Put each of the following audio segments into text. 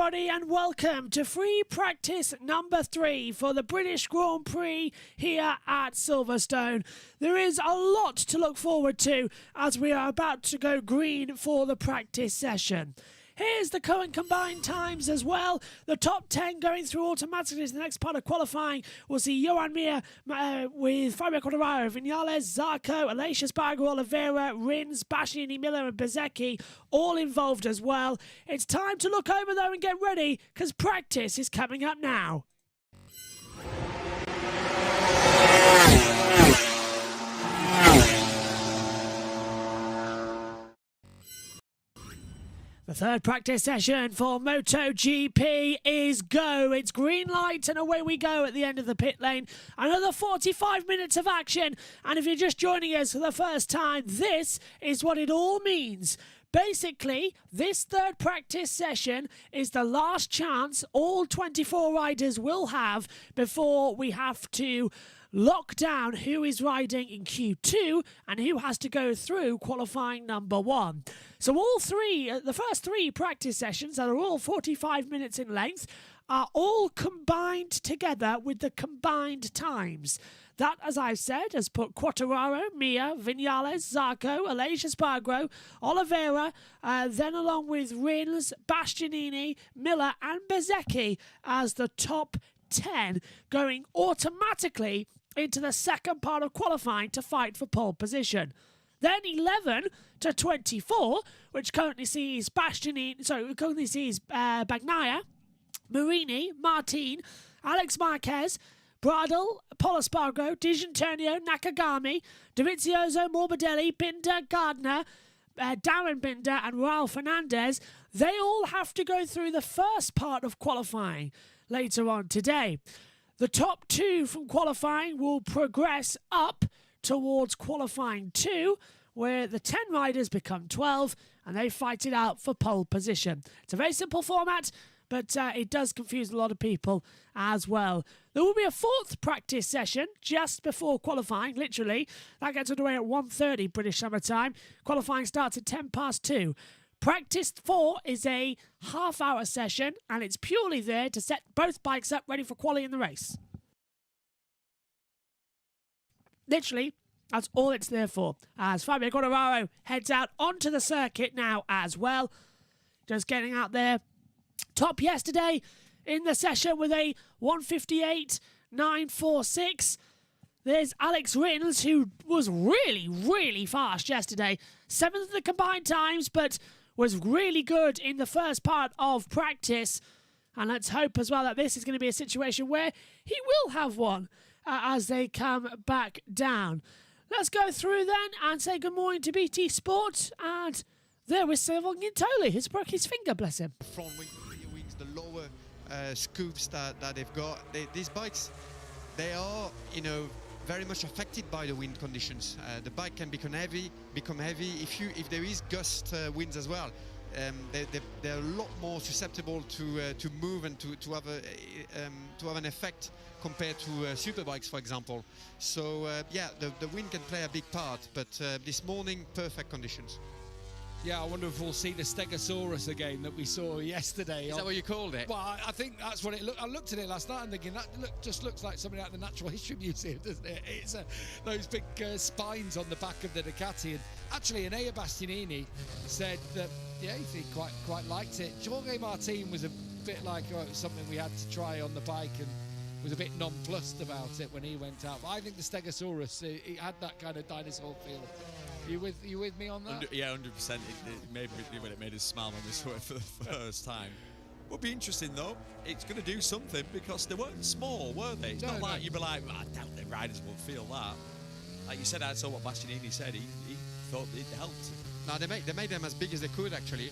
everybody, and welcome to free practice number 3 for the British Grand Prix here at Silverstone. There is a lot to look forward to as we are about to go green for the practice session. Here's the current combined times as well. The top 10 going through automatically to the next part of qualifying. We'll see Johan Mir with Fabio Quartararo, Vinales, Zarco, Aleix Espargaro, Oliveira, Rins, Bastianini, Miller and Bezzecchi all involved as well. It's time to look over though and get ready because practice is coming up now. The third practice session for MotoGP is go. It's green light and away we go at the end of the pit lane. Another 45 minutes of action. And if you're just joining us for the first time, this is what it all means. Basically, this third practice session is the last chance all 24 riders will have before we have to lock down who is riding in Q2 and who has to go through qualifying number 1. So all three, the first 3 practice sessions that are all 45 minutes in length are all combined together with the combined times. That, as I've said, has put Quartararo, Mir, Vinales, Zarco, Aleix Espargaro, Oliveira, then along with Rins, Bastianini, Miller and Bezzecchi as the top 10 going automatically into the second part of qualifying to fight for pole position. Then 11 to 24, which currently sees Bagnaia, Marini, Martin, Alex Marquez, Bradl, Paul Espargaro, Di Giannantonio, Nakagami, Dovizioso, Morbidelli, Binder, Gardner, Darren Binder and Raul Fernandez. They all have to go through the first part of qualifying later on today. The top 2 from qualifying will progress up towards qualifying 2, where the 10 riders become 12 and they fight it out for pole position. It's a very simple format, but it does confuse a lot of people as well. There will be a 4th practice session just before qualifying, literally. That gets underway at 1:30 British Summer Time. Qualifying starts at 2:10. Practice 4 is a half-hour session, and it's purely there to set both bikes up ready for quali in the race. Literally, that's all it's there for. As Fabio Quartararo heads out onto the circuit now as well. Just getting out there. Top yesterday in the session with a 1:58.946. There's Alex Rins, who was really, really fast yesterday. 7th in the combined times, but was really good in the first part of practice. And let's hope as well that this is going to be a situation where he will have one as they come back down. Let's go through then and say good morning to BT Sport. And there was Sylvain Guintoli. He's broke his finger, bless him. Front wings, the lower scoops that they've got. These bikes, they are, very much affected by the wind conditions. The bike can become heavy if there is gust winds as well. They're a lot more susceptible to move and to have an effect compared to superbikes, for example. So the wind can play a big part, but this morning perfect conditions. Yeah, I wonder if we'll see the Stegosaurus again that we saw yesterday. Is that what you called it? Well, I think that's what it looked. I looked at it last night and thinking that just looks like something out of the Natural History Museum, doesn't it? It's those big spines on the back of the Ducati. And actually, Enea Bastianini said that he quite liked it. Jorge Martin was a bit like something we had to try on the bike and was a bit nonplussed about it when he went out. But I think the Stegosaurus, it had that kind of dinosaur feel. You with me on that? Yeah, 100%. It made us smile when we saw it for the first time. Would be interesting though. It's going to do something because they weren't small, were they? It's not like you'd be like, I doubt the riders will feel that. Like you said, I saw what Bastianini said. He thought it helped. No, they made them as big as they could actually.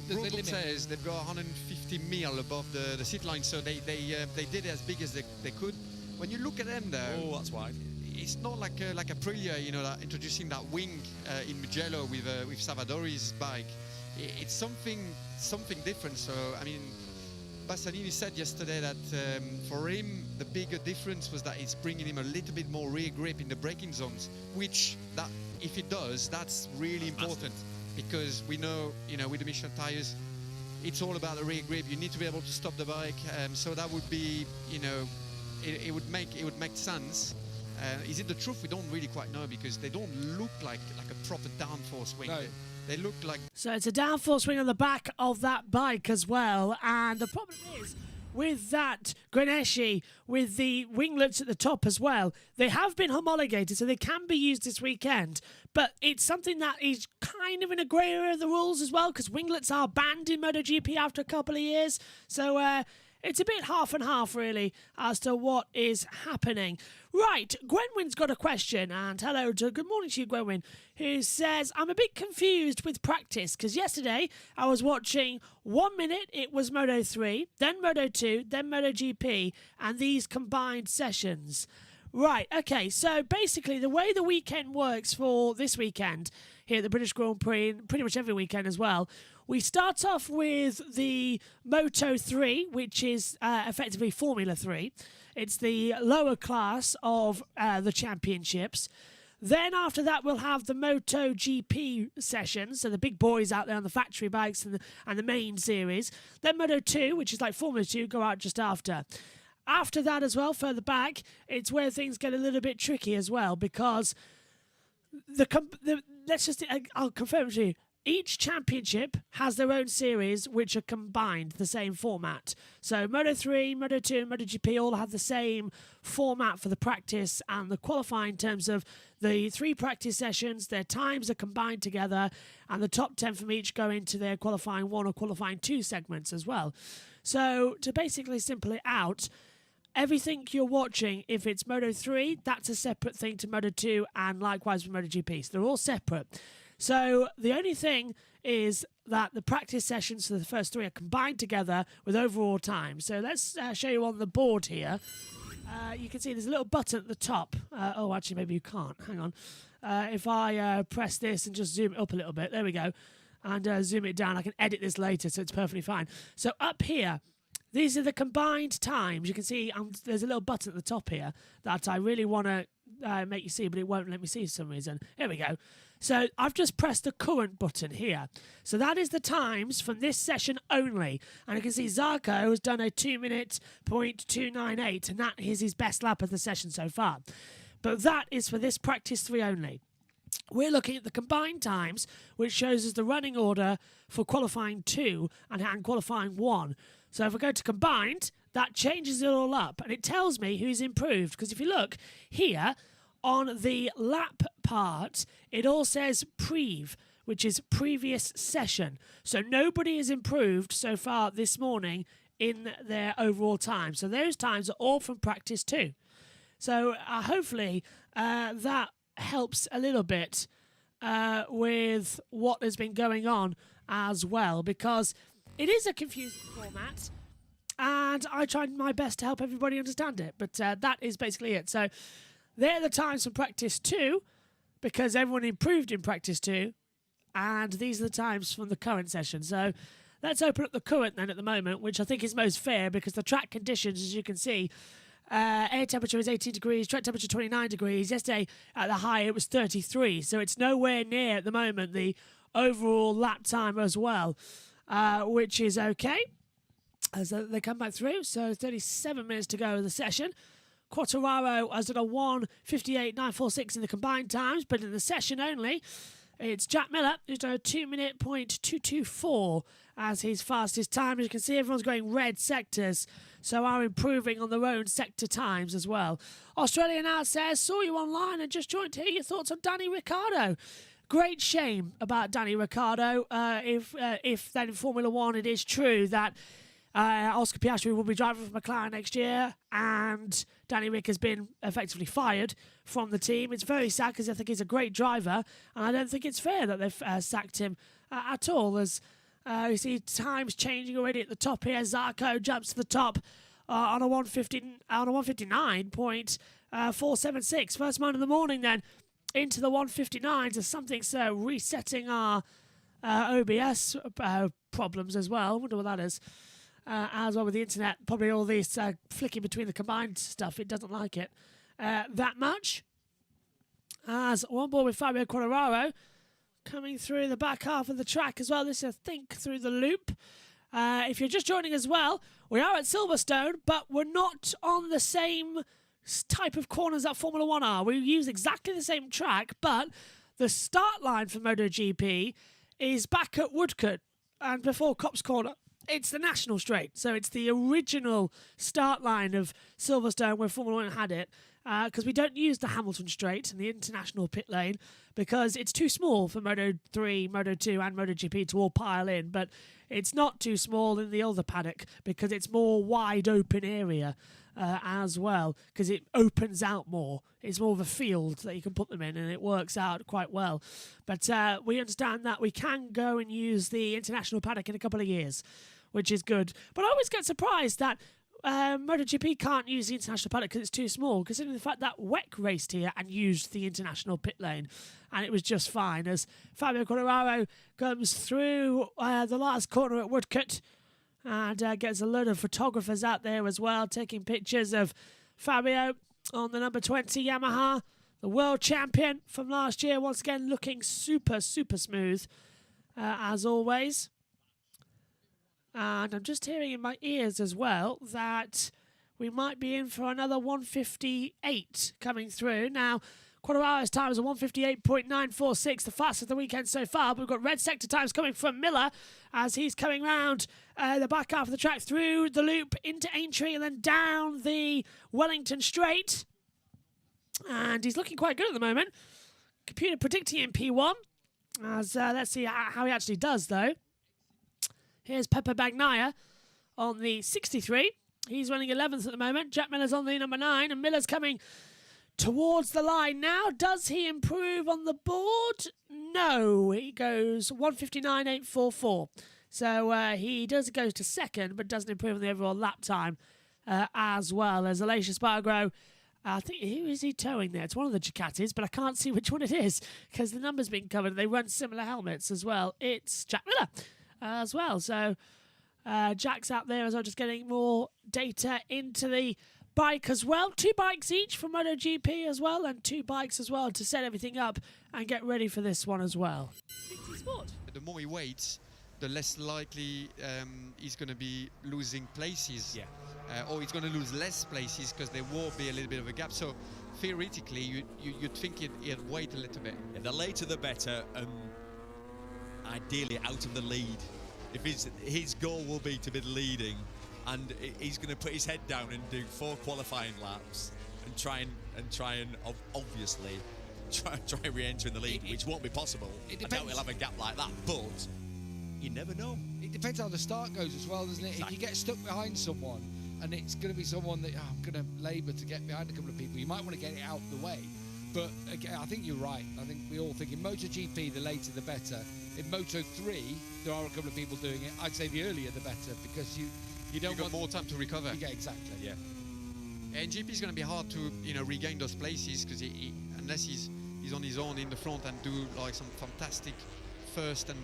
The Rule book limit says they've got 150 mil above the seat line, so they did it as big as they could. When you look at them though, that's wide. It's not like Aprilia, that introducing that wing in Mugello with Savadori's bike. It's something different. So I mean, Bastianini said yesterday that for him the bigger difference was that it's bringing him a little bit more rear grip in the braking zones, which that if it does, that's really important because we know with the Michelin tires it's all about the rear grip. You need to be able to stop the bike. So that would be, it would make sense. Is it the truth? We don't really quite know because they don't look like a proper downforce wing. No. They look like... So it's a downforce wing on the back of that bike as well. And the problem is, with that Grenache, with the winglets at the top as well, they have been homologated, so they can be used this weekend. But it's something that is kind of in a grey area of the rules as well, because winglets are banned in MotoGP after a couple of years. So it's a bit half and half, really, as to what is happening. Right, Gwenwyn's got a question, and good morning to you, Gwenwyn, who says, I'm a bit confused with practice, because yesterday I was watching 1 minute, it was Moto 3, then Moto 2, then MotoGP, and these combined sessions. Right, okay, so basically the way the weekend works for this weekend here at the British Grand Prix, and pretty much every weekend as well, we start off with the Moto 3, which is effectively Formula 3. It's the lower class of the championships. Then after that, we'll have the MotoGP sessions, so the big boys out there on the factory bikes and the main series. Then Moto 2, which is like Formula 2, go out just after. After that as well, further back, it's where things get a little bit tricky as well, because I'll confirm it to you. Each championship has their own series which are combined, the same format. So Moto 3, Moto 2 and MotoGP all have the same format for the practice and the qualifying in terms of the 3 practice sessions. Their times are combined together and the top 10 from each go into their qualifying 1 or qualifying 2 segments as well. So to basically simple it out, everything you're watching, if it's Moto 3, that's a separate thing to Moto 2 and likewise with MotoGP. So they're all separate. So the only thing is that the practice sessions for the first 3 are combined together with overall time. So let's show you on the board here. You can see there's a little button at the top. Actually, maybe you can't. Hang on. If I press this and just zoom it up a little bit. There we go. And zoom it down. I can edit this later, so it's perfectly fine. So up here, these are the combined times. You can see there's a little button at the top here that I really want to make you see, but it won't let me see for some reason. Here we go. So I've just pressed the current button here. So that is the times from this session only. And you can see Zarco has done a 2 minute .298, and that is his best lap of the session so far. But that is for this practice 3 only. We're looking at the combined times, which shows us the running order for qualifying 2 and qualifying 1. So if I go to combined, that changes it all up, and it tells me who's improved. Because if you look here, on the lap part, it all says prev, which is previous session. So nobody has improved so far this morning in their overall time. So those times are all from practice 2. So hopefully that helps a little bit with what has been going on as well, because it is a confusing format and I tried my best to help everybody understand it. But that is basically it. So they're the times from practice 2 because everyone improved in practice 2, and these are the times from the current session. So let's open up the current then at the moment, which I think is most fair because the track conditions, as you can see, air temperature is 18 degrees, track temperature 29 degrees. Yesterday at the high it was 33, so it's nowhere near at the moment the overall lap time as well, which is okay as they come back through. So 37 minutes to go in the session. Quartararo has done a 1:58.946 in the combined times, but in the session only, it's Jack Miller who's done a 2 minute .224 as his fastest time. As you can see, everyone's going red sectors, so are improving on their own sector times as well. Australia Now says, saw you online and just joined to hear your thoughts on Danny Ricciardo. Great shame about Danny Ricciardo. If then in Formula 1 it is true that Oscar Piastri will be driving for McLaren next year, and Danny Rick has been effectively fired from the team. It's very sad because I think he's a great driver, and I don't think it's fair that they've sacked him at all. As you see times changing already at the top here. Zarco jumps to the top on a 159.476. First man of the morning then into the 159s as something's resetting our OBS problems as well. I wonder what that is. As well with the internet, probably all these flicking between the combined stuff, it doesn't like it that much. As one ball with Fabio Quartararo coming through the back half of the track as well. This is, I think, through the loop. If you're just joining as well, we are at Silverstone, but we're not on the same type of corners that Formula 1 are. We use exactly the same track, but the start line for MotoGP is back at Woodcote and before Copse Corner. It's the National Straight, so it's the original start line of Silverstone where Formula 1 had it, because we don't use the Hamilton Straight and the international pit lane because it's too small for Moto 3, Moto 2 and MotoGP to all pile in, but it's not too small in the older paddock because it's more wide open area as well, because it opens out more. It's more of a field that you can put them in, and it works out quite well. But we understand that we can go and use the international paddock in a couple of years, which is good. But I always get surprised that MotoGP can't use the international paddock because it's too small, considering the fact that WEC raced here and used the international pit lane, and it was just fine as Fabio Quartararo comes through the last corner at Woodcote and gets a load of photographers out there as well, taking pictures of Fabio on the number 20 Yamaha, the world champion from last year, once again looking super, super smooth as always. And I'm just hearing in my ears as well that we might be in for another 158 coming through. Now, Quartararo's time is a 158.946, the fastest of the weekend so far. But we've got red sector times coming from Miller as he's coming round the back half of the track through the loop into Aintree and then down the Wellington Straight. And he's looking quite good at the moment. Computer predicting him P1. As let's see how he actually does, though. Here's Pepe Bagnaia on the 63. He's running 11th at the moment. Jack Miller's on the number 9, and Miller's coming towards the line now. Does he improve on the board? No, he goes 159.844. So he does go to second, but doesn't improve on the overall lap time as well. As Aleix Espargaro, I think, who is he towing there? It's one of the Ducatis, but I can't see which one it is because the number's been covered. They run similar helmets as well. It's Jack Miller as well. So Jack's out there as well, just getting more data into the bike as well. 2 bikes each for MotoGP as well, and 2 bikes as well to set everything up and get ready for this one as well. Sport. The more he waits, the less likely he's going to be losing places. Yeah. Or he's going to lose less places because there will be a little bit of a gap. So theoretically, you'd think he'd wait a little bit. Yeah, the later the better. Ideally out of the lead. If his goal will be to be leading, and he's going to put his head down and do 4 qualifying laps and try and obviously try re-enter in the lead, which won't be possible. I doubt we'll have a gap like that, but you never know. It depends how the start goes as well, doesn't it? Exactly. If you get stuck behind someone and it's going to be someone that I'm going to labour to get behind a couple of people, you might want to get it out of the way. But again, I think you're right. I think we all think in MotoGP, the later the better. In Moto 3, there are a couple of people doing it. I'd say the earlier the better, because you don't You've got more time to recover. Yeah, exactly. Yeah. And GP is going to be hard to regain those places because unless he's on his own in the front and do like some fantastic first and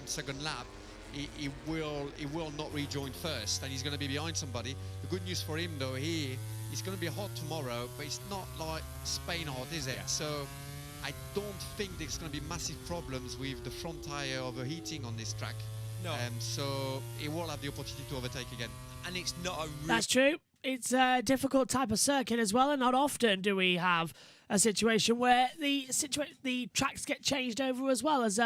second lap, he will not rejoin first, and he's going to be behind somebody. The good news for him though here, it's going to be hot tomorrow, but it's not like Spain hot, is it? Yeah. So I don't think there's going to be massive problems with the front tire overheating on this track. No. So he will have the opportunity to overtake again. And it's not a That's true. It's a difficult type of circuit as well, and not often do we have a situation where the tracks get changed over as well. As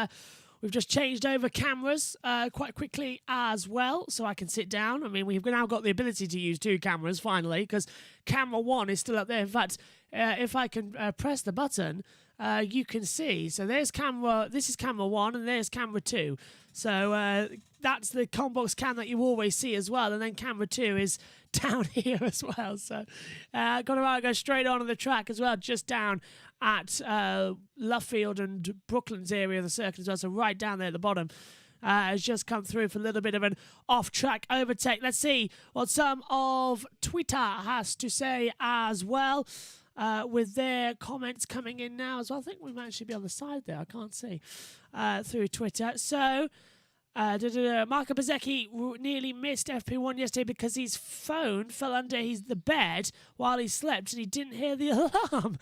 we've just changed over cameras quite quickly as well, so I can sit down. I mean, we've now got the ability to use 2 cameras finally, because camera 1 is still up there. In fact, if I can press the button, you can see. So there's camera. This is camera 1, and there's camera 2. So that's the Combox cam that you always see as well, and then camera 2 is down here as well. So Quartararo goes straight on the track as well, just down at Luffield and Brooklands area of the circuit as well, so right down there at the bottom. Has just come through for a little bit of an off-track overtake. Let's see what some of Twitter has to say as well, with their comments coming in now as well. I think we might actually be on the side there. I can't see through Twitter. So Marco Bezzecchi nearly missed FP1 yesterday because his phone fell under the bed while he slept and he didn't hear the alarm.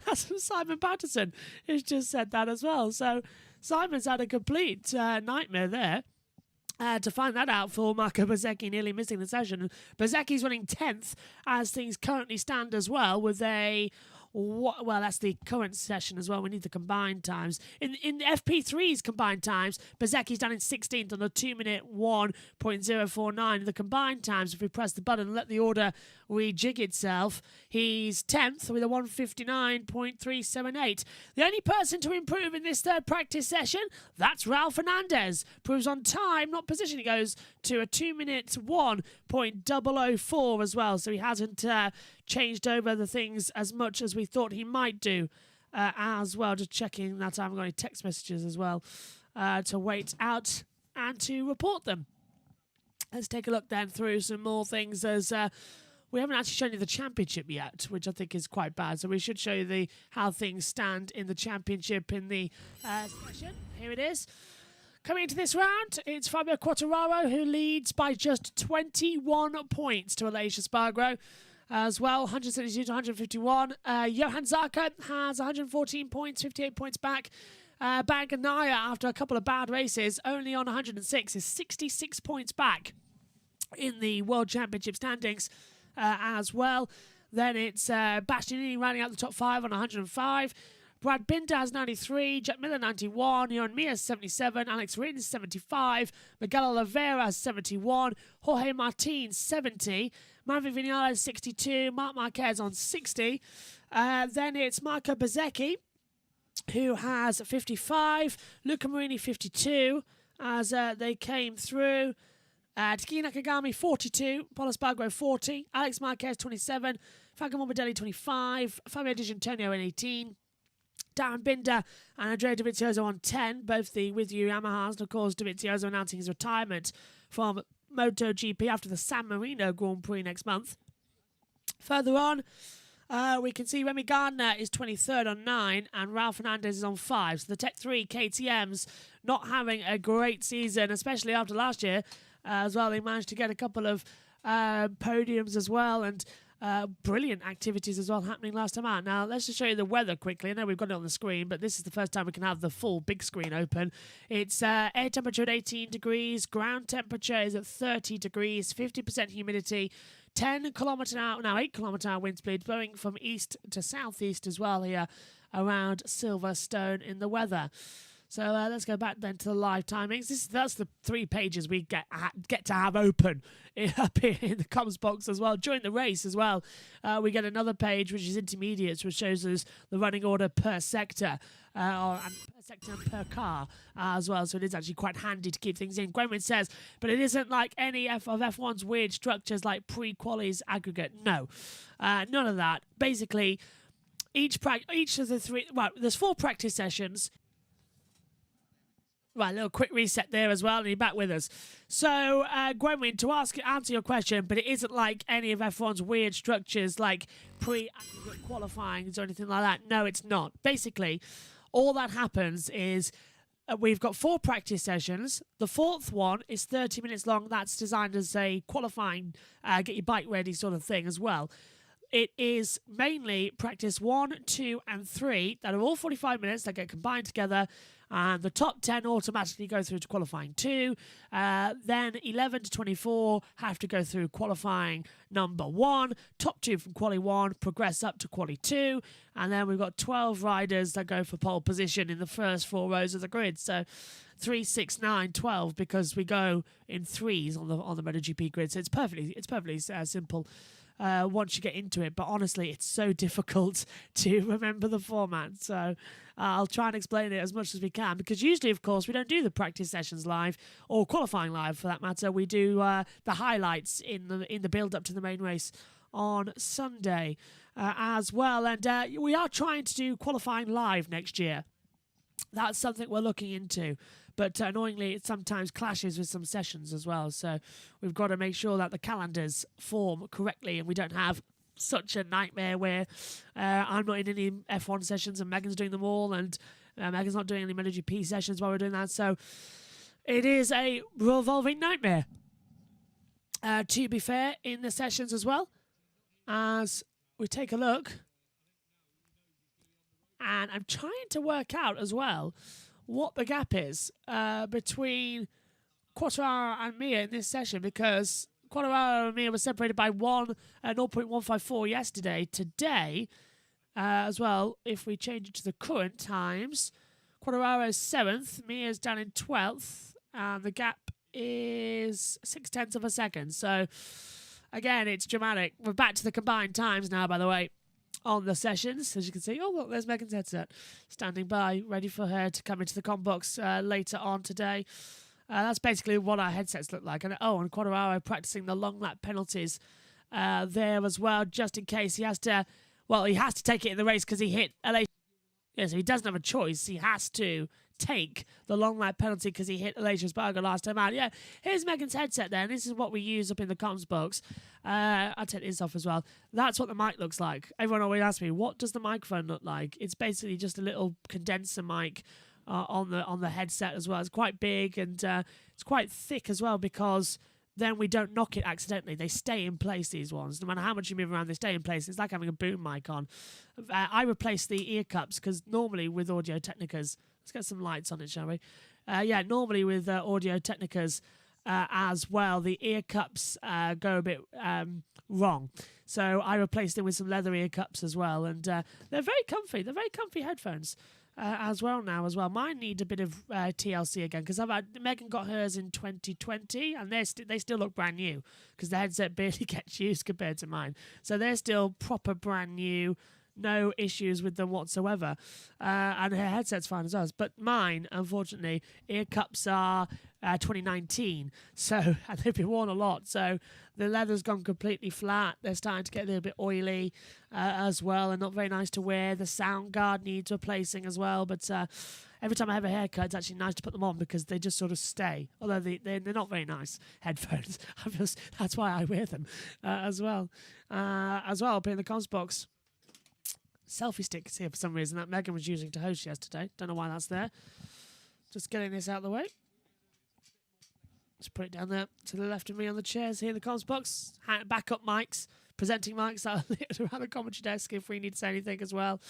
That's from Simon Patterson, who's just said that as well. So Simon's had a complete nightmare there. to find that out for Marco Bezzecchi, nearly missing the session. Bezzecchi's running 10th as things currently stand as well, with a... Well, that's the current session as well. We need the combined times. In the FP3's combined times, Bezzecchi's down in 16th on the 2-minute 1.049. The combined times, if we press the button and let the order rejig itself, he's 10th with a 159.378. The only person to improve in this third practice session, that's Raul Fernandez. Proves on time, not position. He goes to a 2-minute 1.004 as well. So he hasn't changed over the things as much as we thought he might do as well. Just checking that I haven't got any text messages as well to wait out and to report them. Let's take a look then through some more things as we haven't actually shown you the championship yet, which I think is quite bad. So we should show you how things stand in the championship in the session. Here it is. Coming into this round, it's Fabio Quartararo who leads by just 21 points to Aleix Espargaro. As well, 172 to 151. Johan Zarco has 114 points, 58 points back. Baganaia, after a couple of bad races, only on 106, is 66 points back in the World Championship standings as well. Then it's Bastianini rounding out the top 5 on 105. Brad Binder has 93, Jack Miller 91, Johan Mir 77, Alex Rins 75, Miguel Oliveira has 71, Jorge Martin 70, Maverick Vinales 62, Marc Marquez on 60. Then it's Marco Bezzecchi, who has 55, Luca Marini 52, as they came through. Taki Nakagami 42, Paul Espargaro 40, Alex Marquez 27, Franco Morbidelli 25, Fabio Di Giannantonio 18, Darren Binder and Andrea Dovizioso on 10, both the With You Yamahas, and of course Dovizioso announcing his retirement from MotoGP after the San Marino Grand Prix next month. Further on, we can see Remy Gardner is 23rd on 9 and Raul Fernandez is on 5. So the Tech 3 KTMs not having a great season, especially after last year as well. They managed to get a couple of podiums as well, and brilliant activities as well happening last time out. Now, let's just show you the weather quickly. I know we've got it on the screen, but this is the first time we can have the full big screen open. It's air temperature at 18 degrees, ground temperature is at 30 degrees, 50% humidity, 8 kilometre-hour wind speed, blowing from east to southeast as well here around Silverstone in the weather. So let's go back then to the live timings. That's the 3 pages we get to have open up here in the comms box as well. During the race as well, we get another page which is intermediates, which shows us the running order per sector, and per sector and per car as well. So it is actually quite handy to keep things in. Gwenwyn says, but it isn't like any of F1's weird structures like pre-qualies aggregate. No, none of that. Basically, each of the 3. Well, there's 4 practice sessions. Right, a little quick reset there as well, and you're back with us. So, Gwenwyn, to answer your question, but it isn't like any of F1's weird structures like pre-aggregate qualifying or anything like that. No, it's not. Basically, all that happens is we've got 4 practice sessions. The 4th one is 30 minutes long. That's designed as a qualifying, get your bike ready sort of thing as well. It is mainly practice 1, 2, and 3 that are all 45 minutes that get combined together. And the top 10 automatically go through to qualifying 2. Then 11 to 24 have to go through qualifying number 1. Top 2 from quali 1 progress up to quali 2. And then we've got 12 riders that go for pole position in the first 4 rows of the grid. So 3, 6, 9, 12, because we go in 3s on the MotoGP grid. So it's perfectly simple once you get into it. But honestly, it's so difficult to remember the format. So I'll try and explain it as much as we can, because usually, of course, we don't do the practice sessions live, or qualifying live for that matter. We do the highlights in the build-up to the main race on Sunday as well. And we are trying to do qualifying live next year. That's something we're looking into. But annoyingly, it sometimes clashes with some sessions as well. So we've got to make sure that the calendars form correctly and we don't have such a nightmare where I'm not in any F1 sessions and Megan's doing them all, and Megan's not doing any MotoGP sessions while we're doing that. So it is a revolving nightmare, to be fair, in the sessions as well. As we take a look, and I'm trying to work out as well what the gap is between Quartararo and Mia in this session because Quartararo and Mia were separated by 0.154 yesterday. Today, as well, if we change it to the current times, Quartararo's 7th, Mia's down in 12th, and the gap is 0.6 of a second. So, again, it's dramatic. We're back to the combined times now, by the way, on the sessions. As you can see, oh, look, there's Megan's headset standing by, ready for her to come into the com box later on today. That's basically what our headsets look like. And Quartararo practicing the long lap penalties there as well, just in case he has to. Well, he has to take it in the race because he hit LA. Yeah, so he doesn't have a choice. He has to take the long lap penalty because he hit Alicia Spargo last time out. Yeah, here's Megan's headset there, and this is what we use up in the comms box. I'll take this off as well. That's what the mic looks like. Everyone always asks me, what does the microphone look like? It's basically just a little condenser mic on the headset as well. It's quite big and it's quite thick as well because then we don't knock it accidentally. They stay in place, these ones. No matter how much you move around, they stay in place. It's like having a boom mic on. I replaced the ear cups because normally with Audio Technicas, let's get some lights on it, shall we? Normally with Audio Technicas as well, the ear cups go a bit wrong. So I replaced them with some leather ear cups as well. And they're very comfy. They're very comfy headphones. As well. Mine need a bit of TLC again because Megan got hers in 2020 and they still look brand new because the headset barely gets used compared to mine. So they're still proper brand new, no issues with them whatsoever. And her headset's fine as well. But mine, unfortunately, ear cups are 2019. So and they've been worn a lot. So the leather's gone completely flat. They're starting to get a little bit oily as well and not very nice to wear. The sound guard needs replacing as well. But every time I have a haircut, it's actually nice to put them on because they just sort of stay. Although they're not very nice headphones. That's why I wear them as well. Up in the comms box. Selfie stick is here for some reason that Megan was using to host yesterday. Don't know why that's there. Just getting this out of the way. Just put it down there to the left of me on the chairs here in the comms box. Backup mics, presenting mics that are lit around the commentary desk if we need to say anything as well.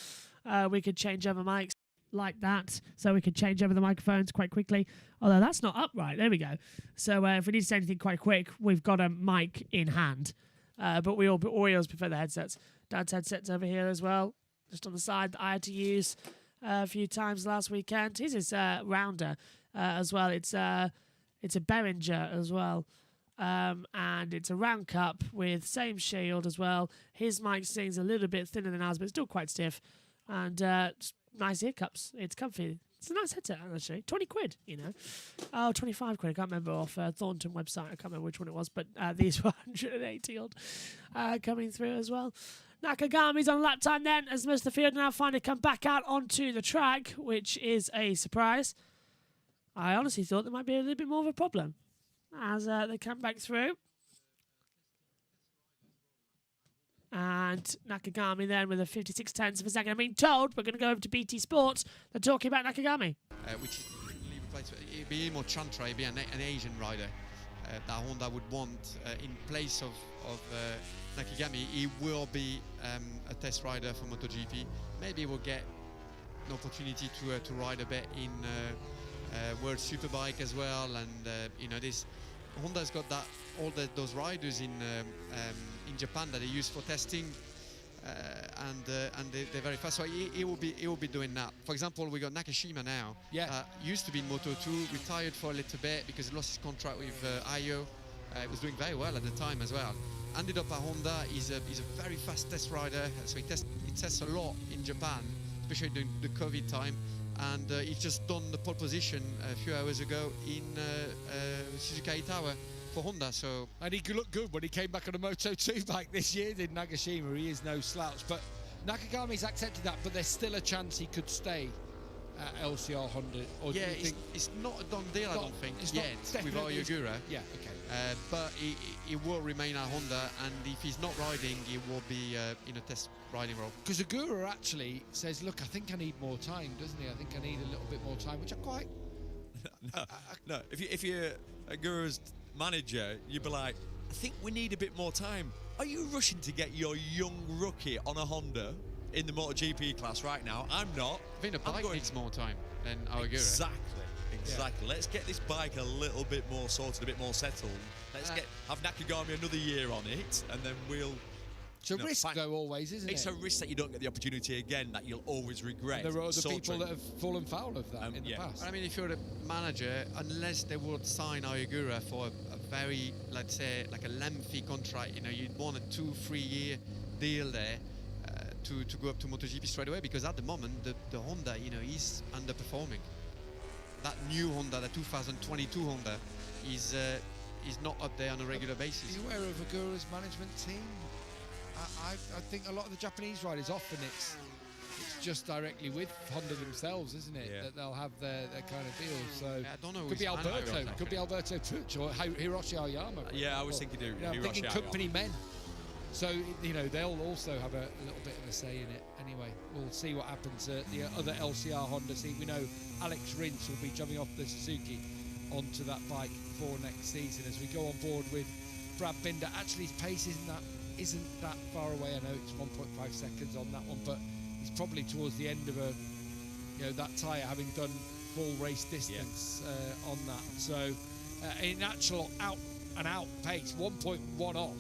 We could change over mics like that, so we could change over the microphones quite quickly. Although that's not up right. There we go. So if we need to say anything quite quick, we've got a mic in hand. But we always prefer the headsets. Dad's headset's over here as well, just on the side that I had to use a few times last weekend. His is rounder as well. It's a Behringer as well. And it's a round cup with same shield as well. His mic seems a little bit thinner than ours, but still quite stiff. And nice ear cups. It's comfy. It's a nice headset, actually. 20 quid, you know. Oh, 25 quid. I can't remember off Thornton website. I can't remember which one it was, but these were 180 odd coming through as well. Nakagami's on lap time then, as Mr. Field now finally come back out onto the track, which is a surprise. I honestly thought there might be a little bit more of a problem as they come back through. And Nakagami then with a 56 tenths of a second. I'm being told we're going to go over to BT Sports. They're talking about Nakagami. Which it'd be more Chantra, it'd be an Asian rider that Honda would want in place of Nakagami. He will be a test rider for MotoGP. Maybe we'll get an opportunity to ride a bit in World Superbike as well, and this Honda's got those riders in Japan that they use for testing, and they're very fast. So he will be doing that. For example, we got Nakashima now. Yeah. Used to be in Moto2, retired for a little bit because he lost his contract with Ayo. He was doing very well at the time as well. Ended up at Honda. He's a very fast test rider, so he tests a lot in Japan, especially during the COVID time. And he's just done the pole position a few hours ago in Suzuka Tower for Honda. So and he looked good when he came back on a Moto2 bike this year, did Nagashima. He is no slouch. But Nakagami's accepted that, but there's still a chance he could stay at LCR Honda. Or yeah, it's not a done deal, I don't think, yet with Oyagura. Yeah, okay. But he will remain at Honda, and if he's not riding, he will be in a test riding role. Because Agura actually says, look, I think I need more time, doesn't he? I think I need a little bit more time, which I quite... No. If you're Agura's manager, you'd be like, I think we need a bit more time. Are you rushing to get your young rookie on a Honda in the MotoGP class right now? I'm not. I think the bike needs more time than Oyagura. Exactly. Exactly. Let's get this bike a little bit more sorted, a bit more settled. Let's have Nakagami another year on it, and then we'll... It's a risk, though, always, isn't it? It's a risk that you don't get the opportunity again, that you'll always regret. There are other people that have fallen foul of that in the past. I mean, if you're a manager, unless they would sign Oyagura for a very, let's say, like a lengthy contract, you'd want a 2-3 year deal there to go up to MotoGP straight away, because at the moment, the Honda, is underperforming. That new Honda, the 2022 Honda, is not up there on a regular basis. Are you aware of Agura's management team? I think a lot of the Japanese riders, often it's just directly with Honda themselves, isn't it? That they'll have their kind of deal. So I don't know. Could be Alberto. Could be Alberto Burch or Hiroshi Oyama. Yeah, I was thinking I'm thinking company men. So they'll also have a little bit of a say in it. Anyway, we'll see what happens at the other LCR Honda seat. We know Alex Rins will be jumping off the Suzuki onto that bike for next season as we go on board with Brad Binder. Actually, his pace isn't that far away. I know it's 1.5 seconds on that one, but he's probably towards the end of that tyre, having done full race distance on that. So in actual out and out pace, 1.1 off.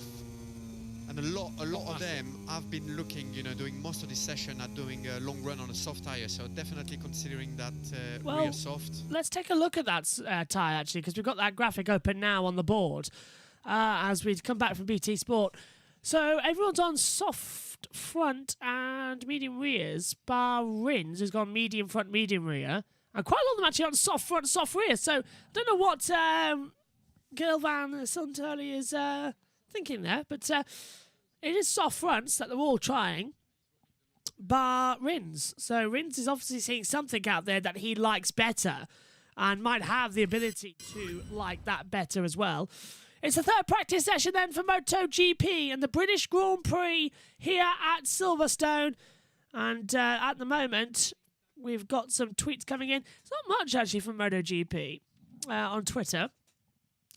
And a lot of them have been looking, doing most of this session at doing a long run on a soft tyre. So definitely considering that rear soft. Let's take a look at that tyre actually, because we've got that graphic open now on the board as we come back from BT Sport. So everyone's on soft front and medium rears, bar Rins, who's gone medium front, medium rear. And quite a lot of them actually on soft front, soft rear. So I don't know what Gilvan Suntoli is thinking there, but it is soft fronts that they're all trying, bar Rins. So Rins is obviously seeing something out there that he likes better and might have the ability to like that better as well. It's the third practice session then for MotoGP and the British Grand Prix here at Silverstone. And at the moment, we've got some tweets coming in. It's not much actually from MotoGP on Twitter.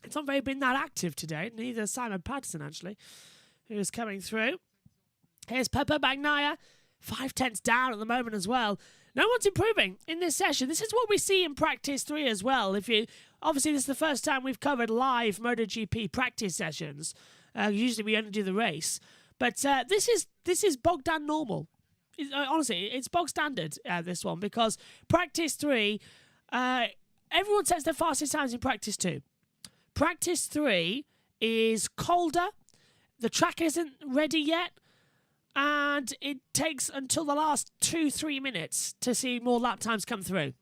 It's not very been that active today. Neither Simon Patterson actually, who's coming through. Here's Pepper Bagnaia, 5/10 down at the moment as well. No one's improving in this session. This is what we see in practice 3 as well. Obviously, this is the first time we've covered live MotoGP practice sessions. Usually, we only do the race, but this is Bogdan normal. Honestly, it's bog standard. This one, because practice 3, everyone sets their fastest times in practice 2. Practice 3 is colder. The track isn't ready yet. And it takes until the last 2-3 minutes to see more lap times come through.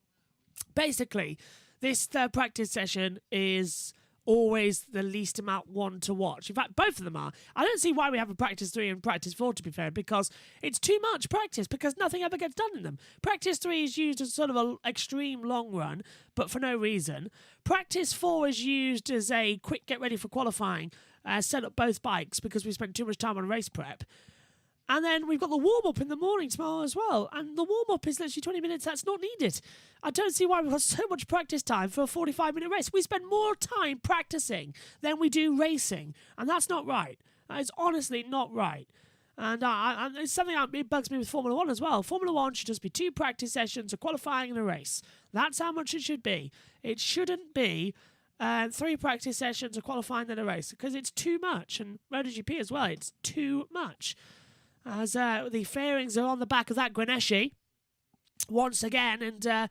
Basically, this third practice session is always the least amount one to watch. In fact, both of them are. I don't see why we have a practice 3 and practice 4, to be fair, because it's too much practice, because nothing ever gets done in them. Practice 3 is used as sort of an extreme long run, but for no reason. Practice 4 is used as a quick get ready for qualifying, set up both bikes because we spent too much time on race prep. And then we've got the warm-up in the morning tomorrow as well. And the warm-up is literally 20 minutes. That's not needed. I don't see why we've got so much practice time for a 45-minute race. We spend more time practicing than we do racing. And that's not right. That is honestly not right. And it's something that bugs me with Formula 1 as well. Formula 1 should just be 2 practice sessions, a qualifying and a race. That's how much it should be. It shouldn't be 3 practice sessions, a qualifying and a race, because it's too much. And MotoGP as well, it's too much. As the fairings are on the back of that Grenesci once again, and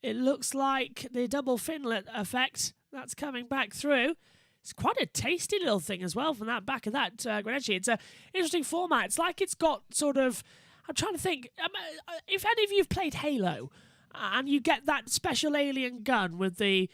it looks like the double finlet effect that's coming back through. It's quite a tasty little thing as well from that back of that Grenesci. It's an interesting format. It's like it's got sort of, I'm trying to think, if any of you have played Halo and you get that special alien gun with the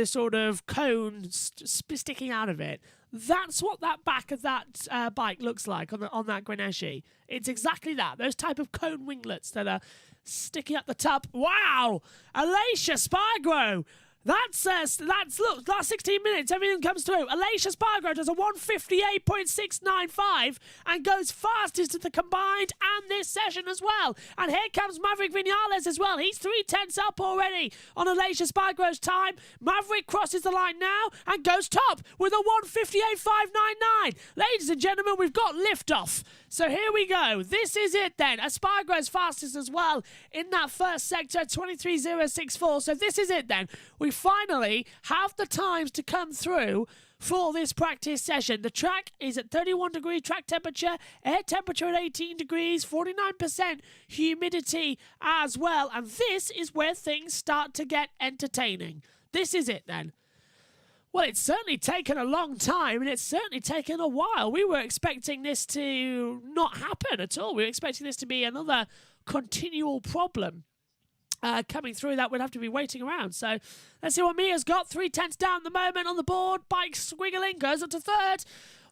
sort of cone sticking out of it. That's what that back of that bike looks like on that Grenesci. It's exactly that. Those type of cone winglets that are sticking up the top. Wow! Alicia Spargo! Look, last 16 minutes, everything comes through. Alicia Spargo does a 1:58.695 and goes fastest of the combined and this session as well. And here comes Maverick Vinales as well. He's 3/10 up already on Alicia Spargo's time. Maverick crosses the line now and goes top with a 1:58.599. Ladies and gentlemen, we've got liftoff. So here we go. This is it then. Espargaro's fastest as well in that first sector, 23.064. So this is it then. We finally have the times to come through for this practice session. The track is at 31 degree track temperature, air temperature at 18 degrees, 49% humidity as well. And this is where things start to get entertaining. This is it then. Well, it's certainly taken a long time, and it's certainly taken a while. We were expecting this to not happen at all. We were expecting this to be another continual problem coming through that we'd have to be waiting around. So let's see what Mia's got. 3/10 down at the moment on the board. Bike squiggling, goes up to third.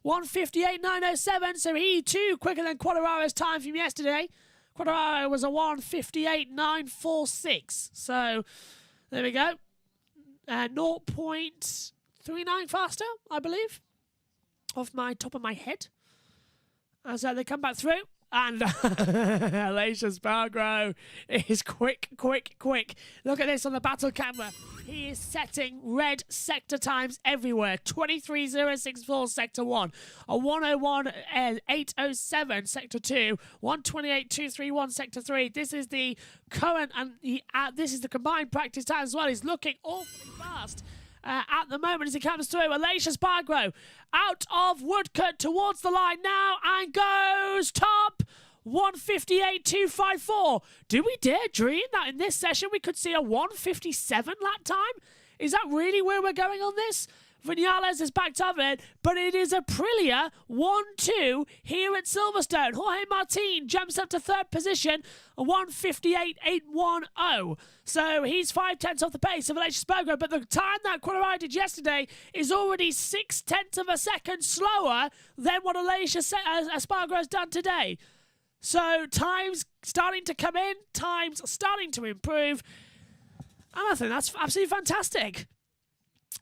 1:58.907, so he too quicker than Quadraro's time from yesterday. Quadraro was a 1:58.946. So there we go. 0.39 faster, I believe, off my top of my head. As they come back through. And Alicia Spargo is quick. Look at this on the battle camera. He is setting red sector times everywhere. 23.064 sector 1, a 1:01.807 sector 2, 1:28.231 sector 3. This is the current and this is the combined practice time as well. He's looking awfully fast. At the moment as he comes through. Alicia Spargo out of Woodcote towards the line now and goes top. 1:58.254. Do we dare dream that in this session we could see a 1:57 lap time? Is that really where we're going on this? Vinales is backed up it, but it is Aprilia 1-2 here at Silverstone. Jorge Martin jumps up to third position, a 1:58.810. So he's 5/10 off the pace of Alicia Spargo, but the time that Quadraro did yesterday is already 6/10 of a second slower than what Alicia Spargo has done today. So times starting to come in, times starting to improve, and I think that's absolutely fantastic.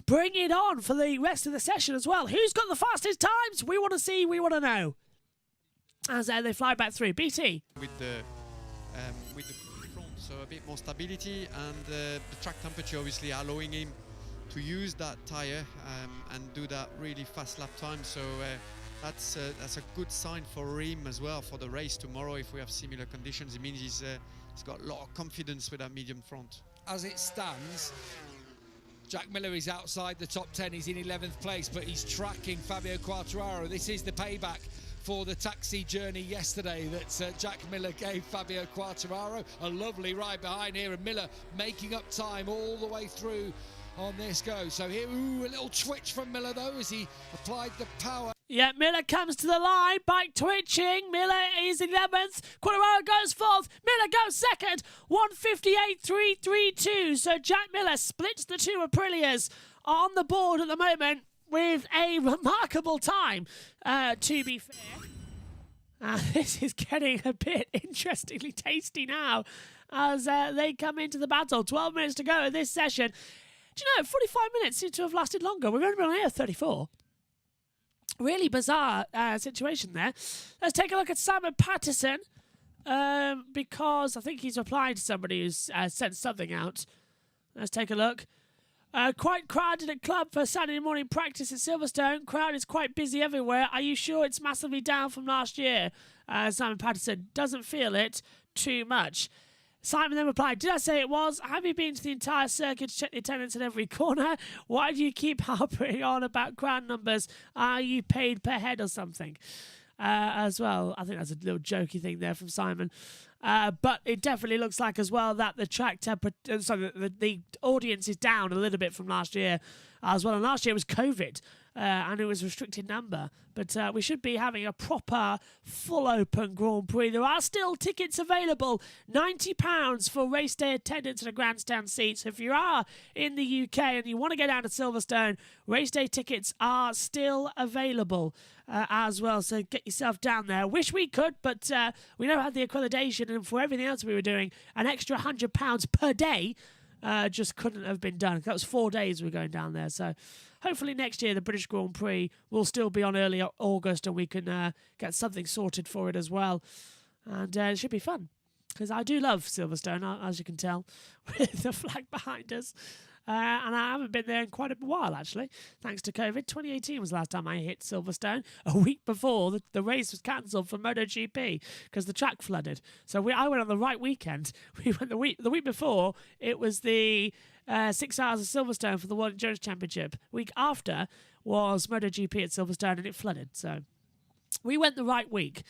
Bring it on for the rest of the session as well. Who's got the fastest times? We want to see, we want to know. As they fly back through. BT. With the front, so a bit more stability, and the track temperature obviously allowing him to use that tyre and do that really fast lap time. So that's a good sign for him as well for the race tomorrow. If we have similar conditions, it means he's got a lot of confidence with that medium front. As it stands, Jack Miller is outside the top 10. He's in 11th place, but he's tracking Fabio Quartararo. This is the payback for the taxi journey yesterday that Jack Miller gave Fabio Quartararo. A lovely ride behind here, and Miller making up time all the way through on this go. So here, a little twitch from Miller though as he applied the power. Yeah, Miller comes to the line, bike twitching. Miller is 11th. Quadraro goes 4th. Miller goes 2nd. 1:58.332. So Jack Miller splits the two Aprilias on the board at the moment with a remarkable time, to be fair. This is getting a bit interestingly tasty now as they come into the battle. 12 minutes to go in this session. Do you know, 45 minutes seems to have lasted longer. We've only been on here 34. Really bizarre situation there. Let's take a look at Simon Patterson because I think he's replied to somebody who's sent something out. Let's take a look. Quite crowded at club for Saturday morning practice at Silverstone. Crowd is quite busy everywhere. Are you sure it's massively down from last year? Simon Patterson doesn't feel it too much. Simon then replied, did I say it was? Have you been to the entire circuit to check the attendance at every corner? Why do you keep harping on about crowd numbers? Are you paid per head or something? As well, I think that's a little jokey thing there from Simon. But it definitely looks like as well that the track temperature, the audience is down a little bit from last year as well. And last year was COVID. And it was a restricted number. But we should be having a proper, full open Grand Prix. There are still tickets available. £90 for race day attendance and a grandstand seat. So if you are in the UK and you want to get down to Silverstone, race day tickets are still available as well. So get yourself down there. Wish we could, but we don't have the accreditation. And for everything else we were doing, an extra £100 per day just couldn't have been done. That was 4 days we were going down there. So hopefully next year the British Grand Prix will still be on early August and we can get something sorted for it as well. And it should be fun because I do love Silverstone, as you can tell, with the flag behind us. And I haven't been there in quite a while, actually, thanks to COVID. 2018 was the last time I hit Silverstone. A week before, the race was cancelled for MotoGP because the track flooded. So I went on the right weekend. We went the week before, it was the 6 hours of Silverstone for the World Endurance Championship. Week after was MotoGP at Silverstone and it flooded. So we went the right week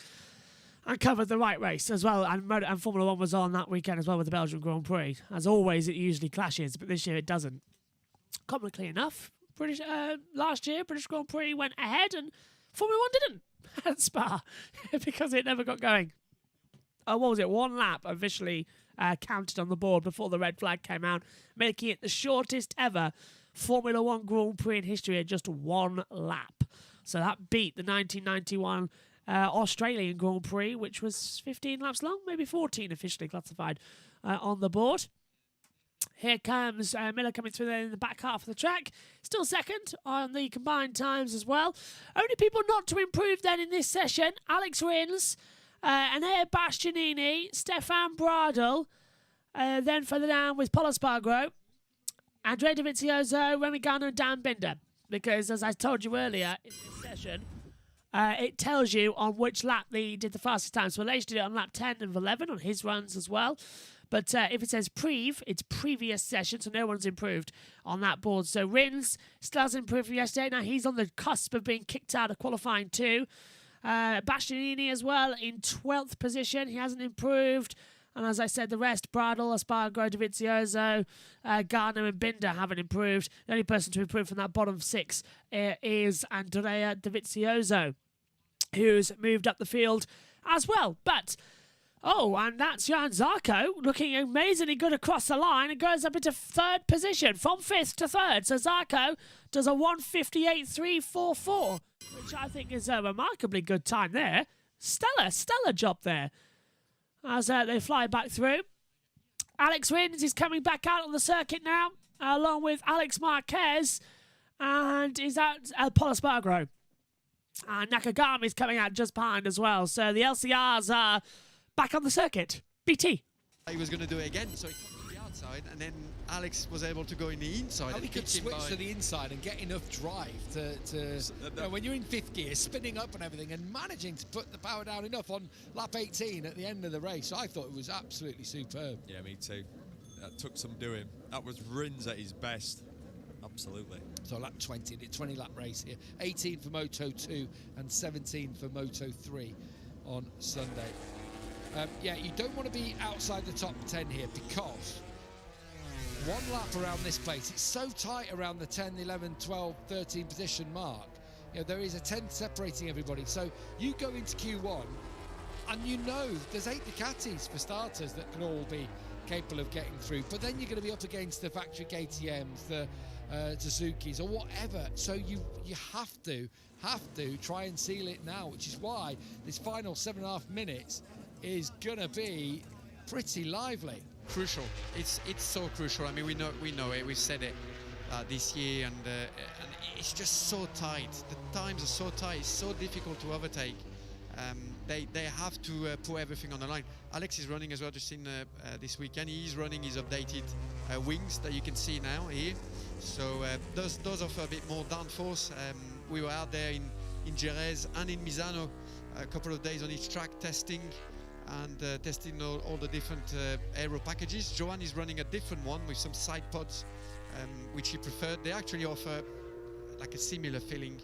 and covered the right race as well. And Formula 1 was on that weekend as well with the Belgian Grand Prix. As always, it usually clashes, but this year it doesn't. Comically enough, last year, British Grand Prix went ahead and Formula 1 didn't at Spa because it never got going. What was it? 1 lap officially counted on the board before the red flag came out, making it the shortest ever Formula 1 Grand Prix in history at just 1 lap. So that beat the 1991 Australian Grand Prix, which was 15 laps long, maybe 14 officially classified on the board. Here comes Miller coming through there in the back half of the track. Still second on the combined times as well. Only people not to improve then in this session: Alex Rins, Enea Bastianini, Stefan Bradl. Then further down with Polo Spargaro, Andrea Dovizioso, Remy Gardner and Dan Binder. Because as I told you earlier in this session, it tells you on which lap they did the fastest time. So Aleix did it on lap 10 and 11 on his runs as well. But if it says it's previous session, so no one's improved on that board. So Rins still hasn't improved from yesterday. Now he's on the cusp of being kicked out of qualifying too. Bastianini as well in 12th position. He hasn't improved. And as I said, the rest, Bradl, Espargaro, Dovizioso, Gardner and Binder haven't improved. The only person to improve from that bottom 6 is Andrea Dovizioso, who's moved up the field as well. But, and that's Jan Zarco looking amazingly good across the line and goes up into 3rd position, from 5th to 3rd. So Zarco does a 1:58.344, which I think is a remarkably good time there. Stellar job there. As they fly back through. Alex Rins is coming back out on the circuit now, along with Alex Marquez, and is at Polo Spargaro. And Nakagami is coming out just behind as well. So the LCRs are back on the circuit. BT. He was going to do it again, so he came to the outside, and then Alex was able to go in the inside. How he could switch to the inside and get enough drive to when you're in 5th gear, spinning up and everything, and managing to put the power down enough on lap 18 at the end of the race. I thought it was absolutely superb. Yeah, me too. That took some doing. That was Rins at his best. Absolutely. So lap 20, the 20-lap race here. 18 for Moto 2 and 17 for Moto 3 on Sunday. You don't want to be outside the top 10 here because 1 lap around this place, it's so tight around the 10, 11, 12, 13 position mark. There is a 10 separating everybody. So you go into Q1 and there's 8 Ducatis for starters that can all be capable of getting through. But then you're going to be up against the factory KTMs, the Suzuki's or whatever. So you have to try and seal it now, which is why this final 7.5 minutes is going to be pretty lively. Crucial. It's so crucial. I mean, we know it. We've said it this year, and it's just so tight. The times are so tight. It's so difficult to overtake. They have to put everything on the line. Alex is running as well, just in this weekend. He's running his updated wings that you can see now here. So those offer a bit more downforce. We were out there in Jerez and in Misano a couple of days on each track testing all the different aero packages. Johan is running a different one with some side pods, which he preferred. They actually offer like a similar feeling.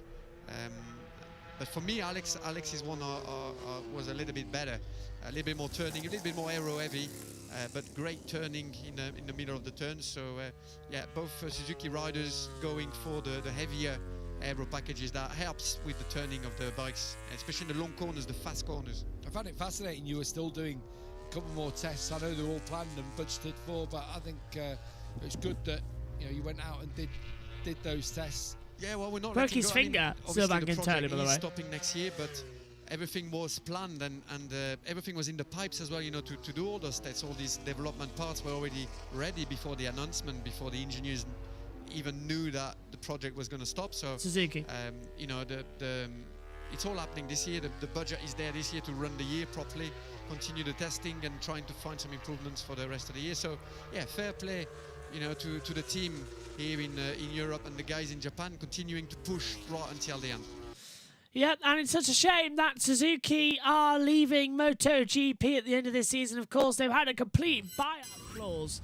But for me, Alex's one was a little bit better, a little bit more turning, a little bit more aero heavy, but great turning in the middle of the turn. So both Suzuki riders going for the heavier aero packages. That helps with the turning of the bikes, especially in the long corners, the fast corners. I found it fascinating you were still doing a couple more tests. I know they're all planned and budgeted for, but I think it's good that you went out and did those tests. Yeah, well, we're not broke his finger. Obviously Sylvain the Guintoli, by project the is way. stopping next year, but everything was planned and everything was in the pipes as well, you know, to do all those tests. All these development parts were already ready before the announcement, before the engineers even knew that the project was going to stop. So Suzuki. you know, it's all happening this year. The budget is there this year to run the year properly, continue the testing and trying to find some improvements for the rest of the year. So yeah, fair play, you know, to the team here in Europe and the guys in Japan continuing to push right until the end. Yeah, and it's such a shame that Suzuki are leaving MotoGP at the end of this season. Of course, they've had a complete buyout clause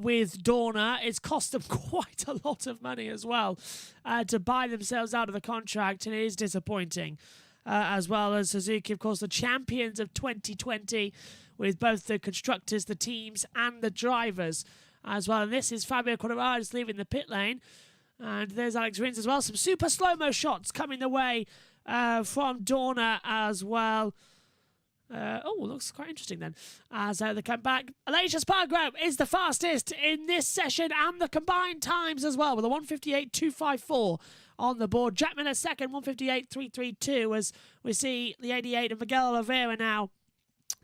with Dorna. It's cost them quite a lot of money as well to buy themselves out of the contract, and it is disappointing. As well as Suzuki, of course, the champions of 2020 with both the constructors, the teams, and the drivers as well. And this is Fabio Quartararo leaving the pit lane. And there's Alex Rins as well. Some super slow-mo shots coming the way from Dorna as well. Looks quite interesting then. As they come back, Aleix Espargaro is the fastest in this session and the combined times as well with a 1:58.254 on the board. Jack Miller second, 1:58.332 as we see the 88 of Miguel Oliveira now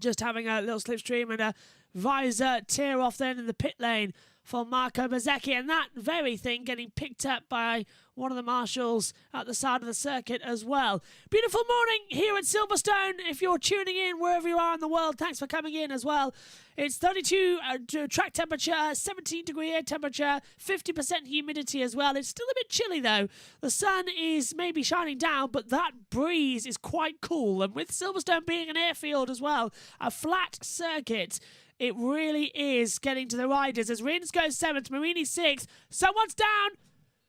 just having a little slipstream and a visor tear off then in the pit lane for Marco Bezzecchi, and that very thing getting picked up by one of the marshals at the side of the circuit as well. Beautiful morning here at Silverstone. If you're tuning in wherever you are in the world, thanks for coming in as well. It's 32 track temperature, 17 degree air temperature, 50% humidity as well. It's still a bit chilly though. The sun is maybe shining down, but that breeze is quite cool. And with Silverstone being an airfield as well, a flat circuit, it really is getting to the riders as Rins goes 7th, Marini 6th. Someone's down.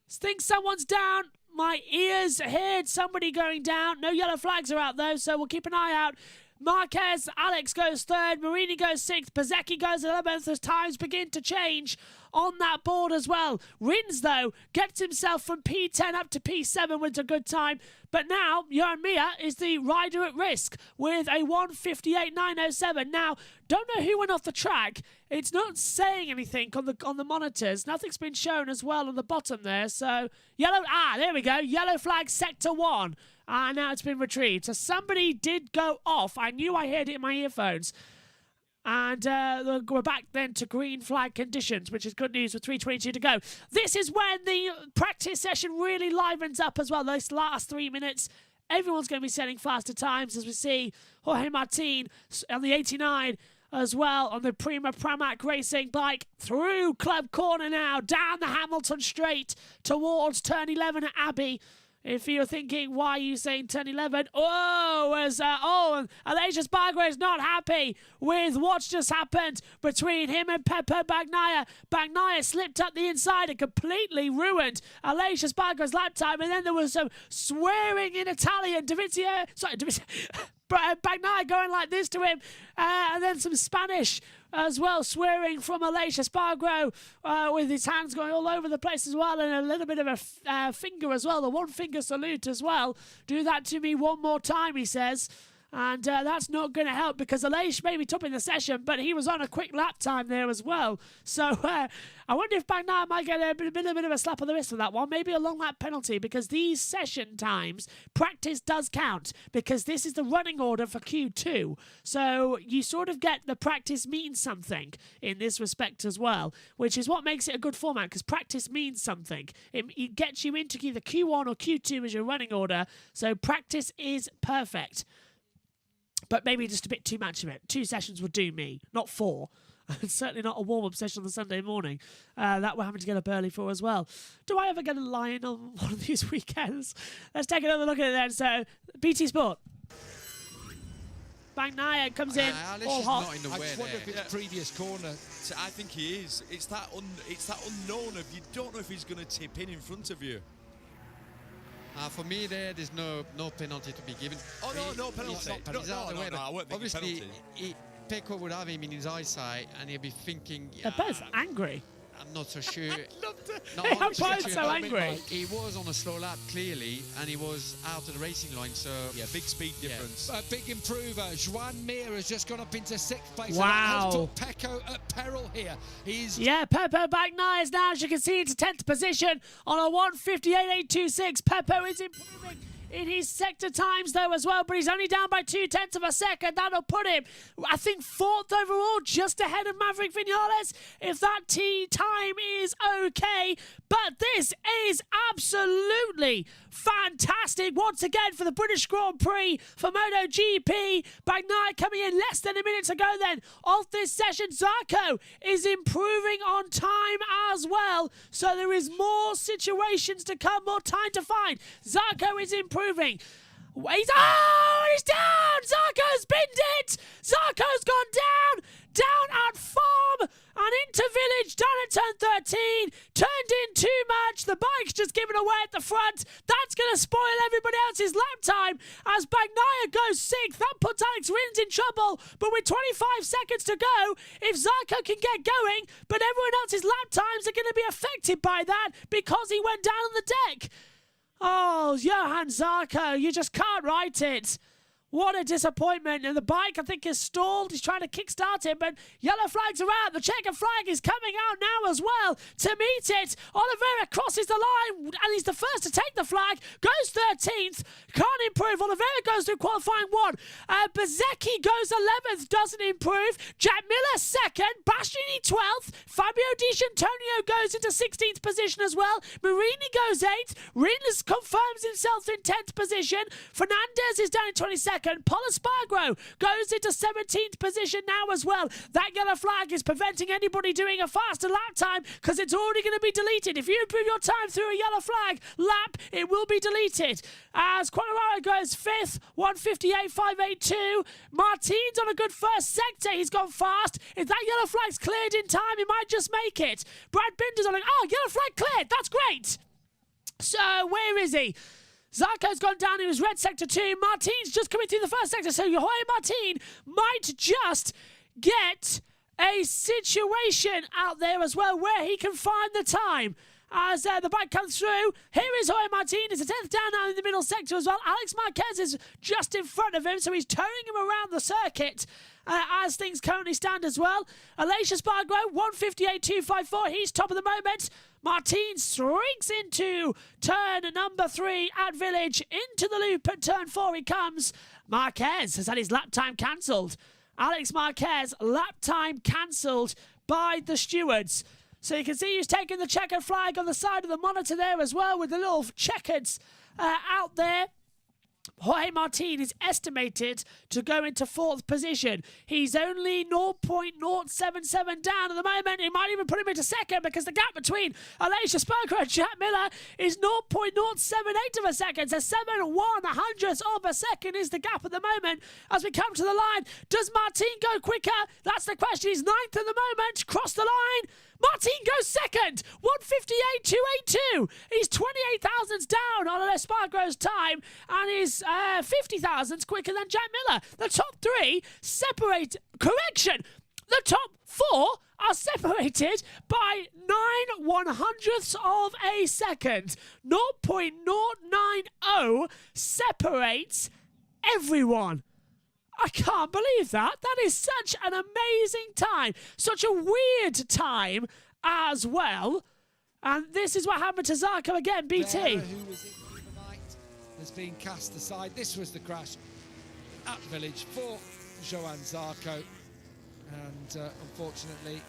Think someone's down. My ears heard somebody going down. No yellow flags are out though, so we'll keep an eye out. Marquez, Alex goes 3rd, Marini goes 6th, Bezzecchi goes 11th as times begin to change on that board as well. Rins, though, gets himself from P10 up to P7 with a good time. But now, Johan Mir is the rider at risk with a 1:58.907. Now, don't know who went off the track. It's not saying anything on the monitors. Nothing's been shown as well on the bottom there. So, there we go. Yellow flag sector 1. Now it's been retrieved. So somebody did go off. I knew I heard it in my earphones. And we're back then to green flag conditions, which is good news with 3:22 to go. This is when the practice session really livens up as well. Those last 3 minutes, everyone's going to be setting faster times as we see Jorge Martin on the 89 as well on the Prima Pramac Racing bike through Club Corner now, down the Hamilton Straight towards turn 11 at Abbey. If you're thinking, why are you saying turn 11? Aleix Espargaro is not happy with what's just happened between him and Pepe Bagnaia. Bagnaia slipped up the inside and completely ruined Aleix Espargaro's lap time. And then there was some swearing in Italian. Bagnaia going like this to him. And then some Spanish as well, swearing from Aleix Espargaro with his hands going all over the place as well, and a little bit of a finger as well, the one finger salute as well. Do that to me one more time, he says. And that's not going to help because Aleix may be top in the session, but he was on a quick lap time there as well. So I wonder if Bagnaia might get a bit of a slap on the wrist for that one. Maybe a long lap penalty because these session times, practice does count because this is the running order for Q2. So you sort of get the practice means something in this respect as well, which is what makes it a good format because practice means something. It gets you into either Q1 or Q2 as your running order. So practice is perfect. But maybe just a bit too much of it. 2 sessions would do me, not 4. Certainly not a warm-up session on the Sunday morning. That we're having to get up early for as well. Do I ever get a line on one of these weekends? Let's take another look at it then. So, BT Sport. Bagnaia comes in, all hot. Not in the way I just wonder if it's previous corner. So I think he is. It's that unknown of you don't know if he's going to tip in front of you. For me, there's no penalty to be given. Oh, no penalty. He's out of the way. I won't think Obviously, penalty. Pecco would have him in his eyesight, and he'll be thinking. They're both angry. I'm not so sure. They are both so angry. He was on a slow lap, clearly, and he was out of the racing line, so... Yeah, big speed difference. A big improver. Joan Mir has just gone up into 6th place. Wow. And that has put Pecco at peril here. Yeah, Pepe Bagnaia is now, as you can see, into 10th position on a 1:58.826. Peppo is improving in his sector times, though, as well, but he's only down by 0.2 of a second. That'll put him, I think, 4th overall, just ahead of Maverick Vinales, if that time is okay. But this is absolutely fantastic once again for the British Grand Prix for MotoGP. Bagnaia coming in less than a minute to go then of this session. Zarco is improving on time as well, so there is more situations to come, more time to find. Zarco is improving. He's down! Zarco's binned it! Zarco's gone down at Farm and into Village, down at turn 13, turned in too much, the bike's just given away at the front. That's going to spoil everybody else's lap time as Bagnaia goes 6th. That puts Alex Rins in trouble, but with 25 seconds to go, if Zarco can get going, but everyone else's lap times are going to be affected by that because he went down on the deck. Oh, Johan Zarco, you just can't write it. What a disappointment. And the bike, I think, is stalled. He's trying to kickstart it, but yellow flags are out. The checker flag is coming out now as well to meet it. Oliveira crosses the line, and he's the first to take the flag. Goes 13th. Can't improve. Oliveira goes through qualifying 1. Bezzecchi goes 11th. Doesn't improve. Jack Miller 2nd. Bastianini 12th. Fabio Di Gianantonio goes into 16th position as well. Marini goes 8th. Rins confirms himself in 10th position. Fernandez is down in 22nd. Pol Espargaro goes into 17th position now as well. That yellow flag is preventing anybody doing a faster lap time because it's already going to be deleted. If you improve your time through a yellow flag lap, it will be deleted. As Quattararo goes 5th, 1:58.582. Martin's on a good first sector. He's gone fast. If that yellow flag's cleared in time, he might just make it. Brad Binder's on yellow flag cleared. That's great. So, where is he? Zarco's gone down, he was red sector 2. Martin's just coming through the first sector, so Jorge Martin might just get a situation out there as well where he can find the time. As the bike comes through, here is Jorge Martin. It's a 10th down now in the middle sector as well. Alex Marquez is just in front of him, so he's towing him around the circuit as things currently stand as well. Aleix Espargaro, 1:58.254. He's top of the moment. Martin streaks into turn number 3 at Village. Into the loop at turn 4 he comes. Marquez has had his lap time cancelled. Alex Marquez, lap time cancelled by the stewards. So you can see he's taking the checkered flag on the side of the monitor there as well with the little checkers out there. Jorge Martin is estimated to go into 4th position. He's only 0.077 down at the moment. He might even put him into 2nd because the gap between Aleix Espargaro and Jack Miller is 0.078 of a second. So 7/100ths of a second is the gap at the moment. As we come to the line, does Martin go quicker? That's the question. He's 9th at the moment. Cross the line. Martin goes 2nd, 1:58.282. He's 28 thousandths down on Espargaro's time and is 50 thousandths quicker than Jack Miller. The top 3 separate. Correction! The top 4 are separated by 9/100ths of a second. 0.090 separates everyone. I can't believe that. That is such an amazing time. Such a weird time as well. And this is what happened to Zarco again, BT. Who was in the night has been cast aside. This was the crash at Village for Johan Zarco. And unfortunately,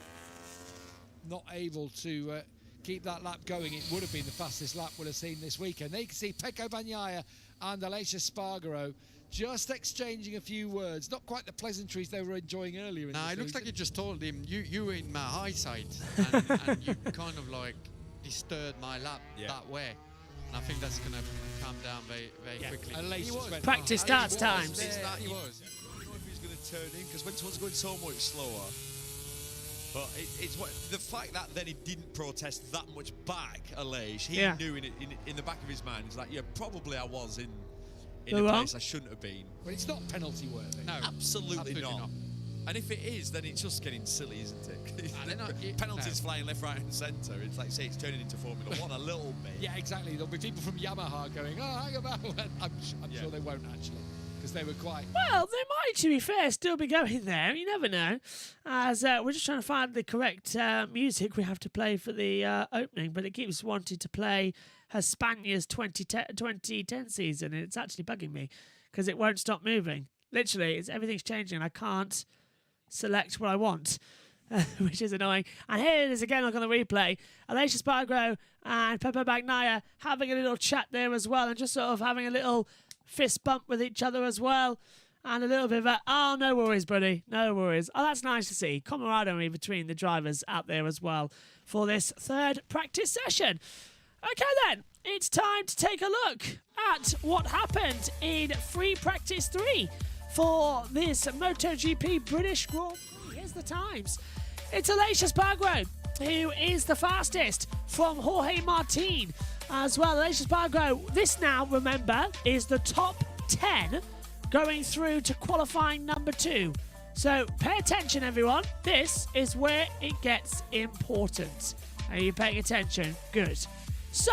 not able to keep that lap going. It would have been the fastest lap we'll have seen this weekend. There you can see Pecco Bagnaia and Aleix Espargaro just exchanging a few words. Not quite the pleasantries they were enjoying earlier in the season. It looks like you just told him, you were in my high side, and you kind of like disturbed my lap that way. And I think that's going to calm down very quickly. Practice starts times. He was. I don't know if he's going to turn in, because when someone's going so much slower, but it's what the fact that then he didn't protest that much back, Aleix, he knew in the back of his mind, he's like, yeah, probably I was in a place I shouldn't have been. But it's not penalty worthy. No, absolutely not. And if it is, then it's just getting silly, isn't it? Penalties flying left, right, and centre. It's like, say, it's turning into Formula 1 a little bit. Yeah, exactly. There'll be people from Yamaha going, oh, hang about. I'm sure they won't actually, because because they were quite... Well, they might, to be fair, still be going there. You never know. As we're just trying to find the correct music we have to play for the opening, but it keeps wanting to play Hispania's 2010 season, and it's actually bugging me because it won't stop moving. Literally, everything's changing, and I can't select what I want, which is annoying. And here it is again, like on the replay. Alicia Spargo and Pepe Bagnaia having a little chat there as well, and just sort of having a little fist bump with each other as well. And a little bit of a, oh, no worries, buddy, no worries. Oh, that's nice to see. Camaraderie between the drivers out there as well for this third practice session. Okay then, it's time to take a look at what happened in free practice 3 for this MotoGP British Grand Prix. Here's the times. It's Alicia Spargo who is the fastest from Jorge Martin as well. Alicia Spargo, this now, remember, is the top 10 going through to qualifying number 2. So pay attention, everyone. This is where it gets important. Are you paying attention? Good. So,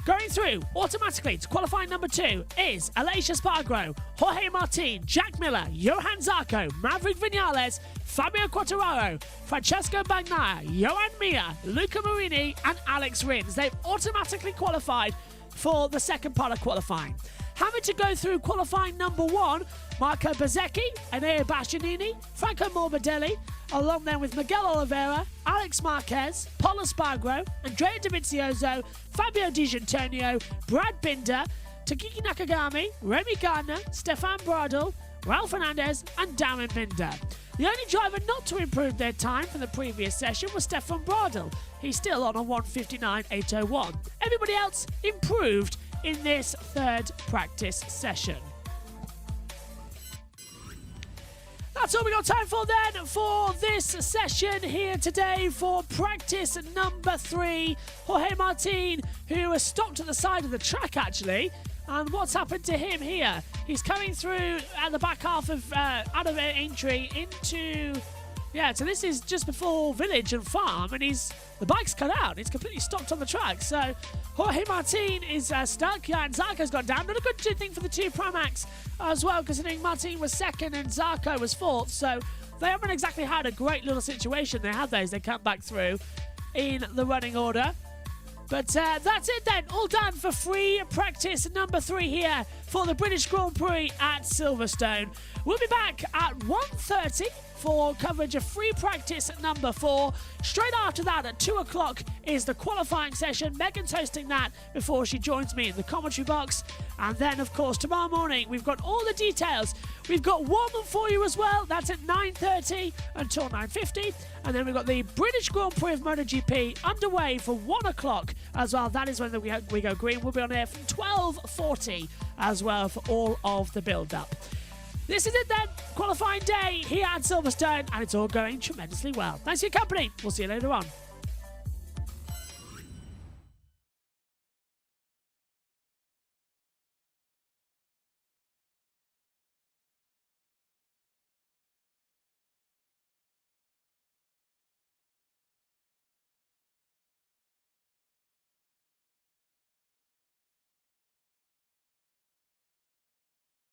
going through automatically to qualifying number 2 is Alicia Spargo, Jorge Martin, Jack Miller, Johan Zarco, Maverick Vinales, Fabio Quartararo, Francesco Bagnaia, Johan Mir, Luca Marini and Alex Rins. They've automatically qualified for the second part of qualifying. Having to go through qualifying number 1, Marco Bezzecchi, Enea Bastianini, Franco Morbidelli, along then with Miguel Oliveira, Alex Marquez, Paul Espargaro, Andrea Dovizioso, Fabio Di Gianantonio, Brad Binder, Takiki Nakagami, Remy Gardner, Stefan Bradl, Ralph Fernandez and Darren Binder. The only driver not to improve their time from the previous session was Stefan Bradl. He's still on a 1:59.801. Everybody else improved in this third practice session. That's all we got time for then for this session here today for practice number 3. Jorge Martin, who has stopped at the side of the track actually. And what's happened to him here? He's coming through at the back half of out of entry into... Yeah, so this is just before Village and Farm, and the bike's cut out. It's completely stopped on the track. So Jorge Martin is stuck. Yeah, and Zarco's gone down. Not a good thing for the two Pramacs as well, considering Martin was second and Zarco was 4th. So they haven't exactly had a great little situation. They had those. They come back through in the running order. But that's it then. All done for free practice number 3 here for the British Grand Prix at Silverstone. We'll be back at 1:30 for coverage of free practice number 4. Straight after that at 2 o'clock is the qualifying session. Megan's hosting that before she joins me in the commentary box. And then, of course, tomorrow morning we've got all the details. We've got warm-up for you as well. That's at 9:30 until 9:50. And then we've got the British Grand Prix of MotoGP underway for 1 o'clock as well. That is when we go green. We'll be on air from 12:40 as well for all of the build-up. This is it then, qualifying day here at Silverstone, and it's all going tremendously well. Thanks for your company. We'll see you later on.